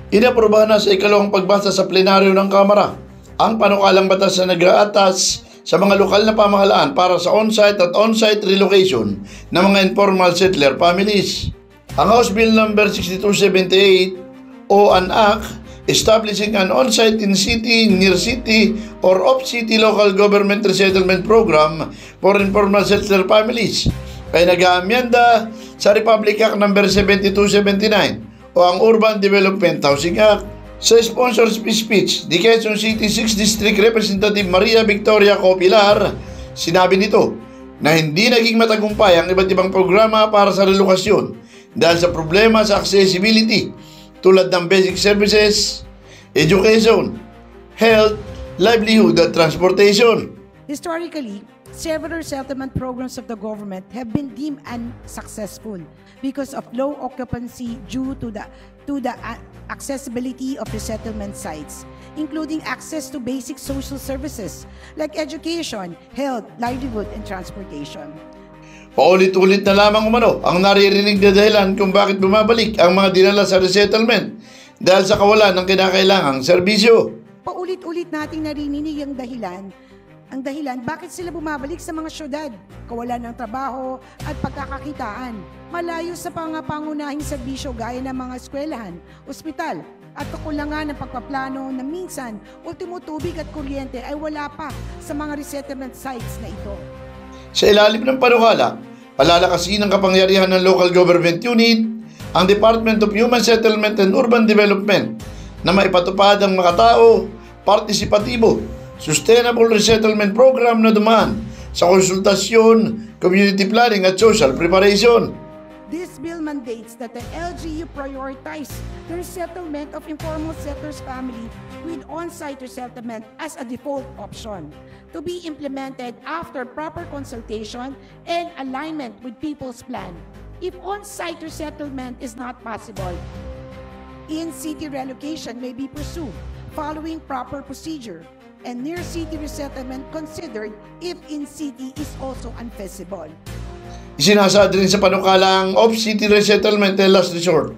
Inaprobahan na sa ikalawang pagbasa sa plenaryo ng Kamara ang panukalang batas na nag-aatas sa mga lokal na pamahalaan para sa on-site at on-site relocation ng mga informal settler families. Ang House Bill No. 6278 o an Act establishing an on-site in city, near city, or off-city local government resettlement program for informal settler families ay nag-aamyenda sa Republic Act No. 7279 o ang Urban Development Housing Act. Sa sponsor speech, the Quezon City 6th District Representative Maria Victoria Copilar, sinabi nito na hindi naging matagumpay ang iba't ibang programa para sa relokasyon dahil sa problema sa accessibility tulad ng basic services, education, health, livelihood at transportation. Historically, several settlement programs of the government have been deemed unsuccessful because of low occupancy due to the accessibility of the settlement sites, including access to basic social services like education, health, livelihood, and transportation. Paulit-ulit na lamang umano ang naririnig na dahilan kung bakit bumabalik ang mga dinala sa resettlement dahil sa kawalan ng kinakailangang serbisyo. Paulit-ulit nating narinig ang dahilan bakit sila bumabalik sa mga syudad, kawalan ng trabaho at pagkakakitaan, malayo sa pangunahing serbisyo gaya ng mga eskwelahan, ospital, at kakulangan ng pagpaplano na minsan ultimo tubig at kuryente ay wala pa sa mga resettlement sites na ito. Sa ilalim ng panukala, palalakasin ang kapangyarihan ng local government unit, ang Department of Human Settlement and Urban Development na maipatupad ang makatao, partisipatibo, sustainable resettlement program na dumaan sa konsultasyon, community planning at social preparation. This bill mandates that the LGU prioritize the resettlement of informal settlers family with on-site resettlement as a default option to be implemented after proper consultation and alignment with people's plan. If on-site resettlement is not possible, in-city relocation may be pursued following proper procedure, and near-city resettlement considered if in-city is also unfeasible. Isinasad rin sa panukala ang off-city resettlement ay last resort.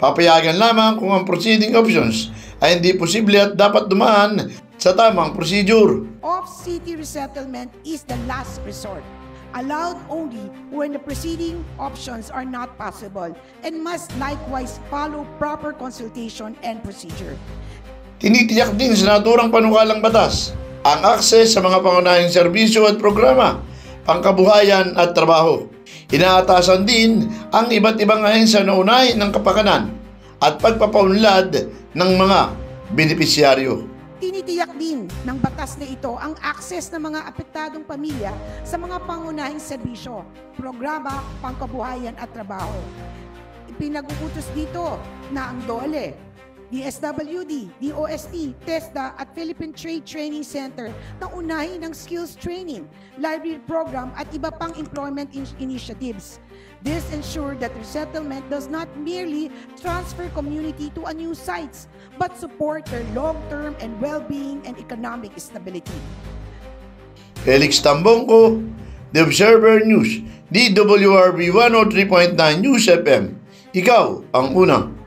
Papayagan lamang kung ang proceeding options ay hindi posible at dapat dumaan sa tamang procedure. Off-city resettlement is the last resort, allowed only when the preceding options are not possible and must likewise follow proper consultation and procedure. Tinitiyak din sa naturang panukalang batas ang akses sa mga pangunahing serbisyo at programa, pangkabuhayan at trabaho. Inaatasan din ang iba't ibang ahensya na unahin ng kapakanan at pagpapaunlad ng mga benepisyaryo. Tinitiyak din ng batas na ito ang akses ng mga apektadong pamilya sa mga pangunahing serbisyo, programa, pangkabuhayan at trabaho. Ipinag-uutos dito na ang DOLE, DSWD, DOST, TESDA at Philippine Trade Training Center na unahin ng skills training, library program at iba pang employment initiatives. This ensures that resettlement does not merely transfer community to a new sites, but support their long-term and well-being and economic stability. Felix Tambongco, The Observer News, DWRB 103.9 News FM. Ikaw ang una.